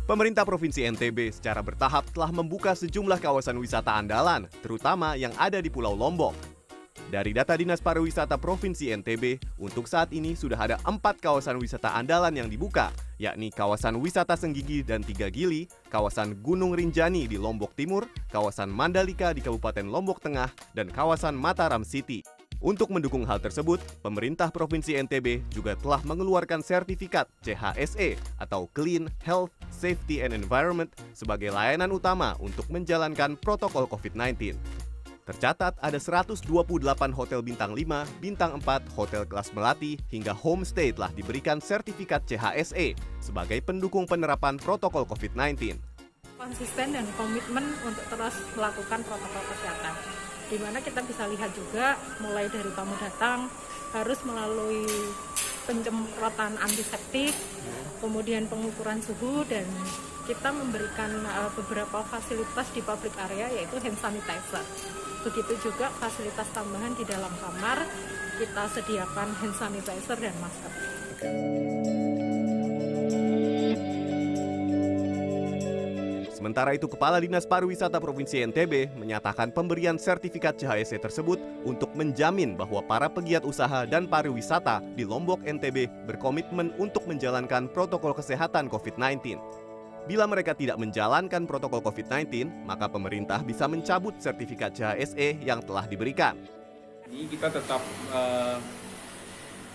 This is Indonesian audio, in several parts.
Pemerintah Provinsi NTB secara bertahap telah membuka sejumlah kawasan wisata andalan, terutama yang ada di Pulau Lombok. Dari data Dinas Pariwisata Provinsi NTB, untuk saat ini sudah ada 4 kawasan wisata andalan yang dibuka, yakni kawasan wisata Senggigi dan Tiga Gili, kawasan Gunung Rinjani di Lombok Timur, kawasan Mandalika di Kabupaten Lombok Tengah, dan kawasan Mataram City. Untuk mendukung hal tersebut, pemerintah Provinsi NTB juga telah mengeluarkan sertifikat CHSE atau Clean, Health, Safety and Environment sebagai layanan utama untuk menjalankan protokol COVID-19. Tercatat ada 128 hotel bintang 5, bintang 4, hotel kelas melati, hingga homestay telah diberikan sertifikat CHSE sebagai pendukung penerapan protokol COVID-19. Konsisten dan komitmen untuk terus melakukan protokol kesehatan. Di mana kita bisa lihat juga mulai dari tamu datang harus melalui penyemprotan antiseptik, kemudian pengukuran suhu, dan kita memberikan beberapa fasilitas di public area yaitu hand sanitizer. Begitu juga fasilitas tambahan di dalam kamar, kita sediakan hand sanitizer dan masker. Sementara itu, Kepala Dinas Pariwisata Provinsi NTB menyatakan pemberian sertifikat CHSE tersebut untuk menjamin bahwa para pegiat usaha dan pariwisata di Lombok NTB berkomitmen untuk menjalankan protokol kesehatan COVID-19. Bila mereka tidak menjalankan protokol COVID-19, maka pemerintah bisa mencabut sertifikat CHSE yang telah diberikan. Kita tetap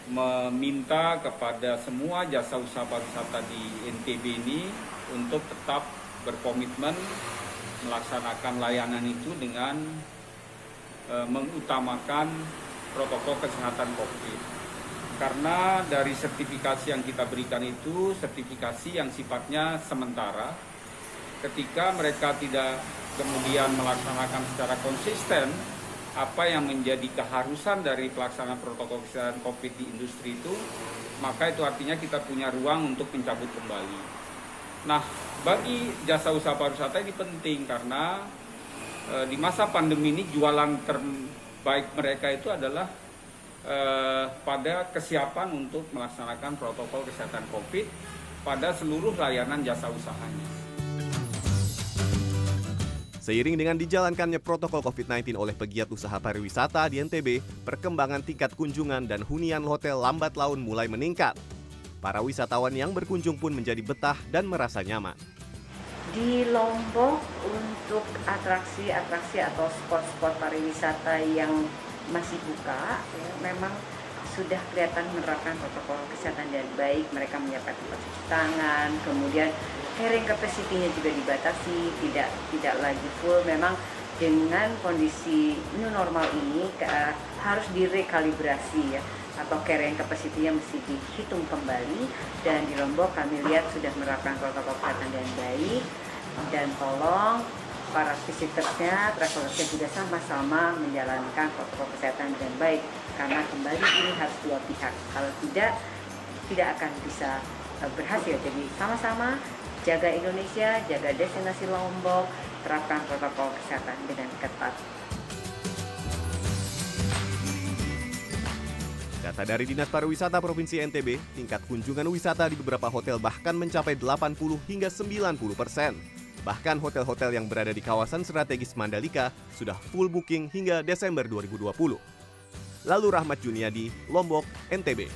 meminta kepada semua jasa usaha pariwisata di NTB ini untuk tetap berkomitmen melaksanakan layanan itu dengan mengutamakan protokol kesehatan COVID. Karena dari sertifikasi yang kita berikan itu sertifikasi yang sifatnya sementara, ketika mereka tidak kemudian melaksanakan secara konsisten apa yang menjadi keharusan dari pelaksanaan protokol kesehatan COVID di industri itu, maka itu artinya kita punya ruang untuk mencabut kembali. Nah, bagi jasa usaha pariwisata ini penting karena di masa pandemi ini jualan terbaik mereka itu adalah pada kesiapan untuk melaksanakan protokol kesehatan COVID pada seluruh layanan jasa usahanya. Seiring dengan dijalankannya protokol COVID-19 oleh pegiat usaha pariwisata di NTB, perkembangan tingkat kunjungan dan hunian hotel lambat laun mulai meningkat. Para wisatawan yang berkunjung pun menjadi betah dan merasa nyaman. Di Lombok untuk atraksi-atraksi atau spot-spot pariwisata yang masih buka, ya, memang sudah kelihatan menerapkan protokol kesehatan dengan baik. Mereka menyiapkan tempat cuci tangan, kemudian carrying capacity-nya juga dibatasi, tidak lagi full. Memang dengan kondisi new normal ini harus direkalibrasi ya, atau carrying capacity-nya mesti dihitung kembali. Dan di Lombok kami lihat sudah menerapkan protokol kesehatan dengan baik, dan tolong para visitorsnya, travelersnya juga sama-sama menjalankan protokol kesehatan dengan baik, karena kembali ini harus dua pihak. Kalau tidak akan bisa berhasil. Jadi sama-sama jaga Indonesia, jaga destinasi Lombok, terapkan protokol kesehatan dengan ketat. Data dari Dinas Pariwisata Provinsi NTB, tingkat kunjungan wisata di beberapa hotel bahkan mencapai 80 hingga 90%. Bahkan hotel-hotel yang berada di kawasan strategis Mandalika sudah full booking hingga Desember 2020. Lalu Rahmat Juniadi, Lombok, NTB.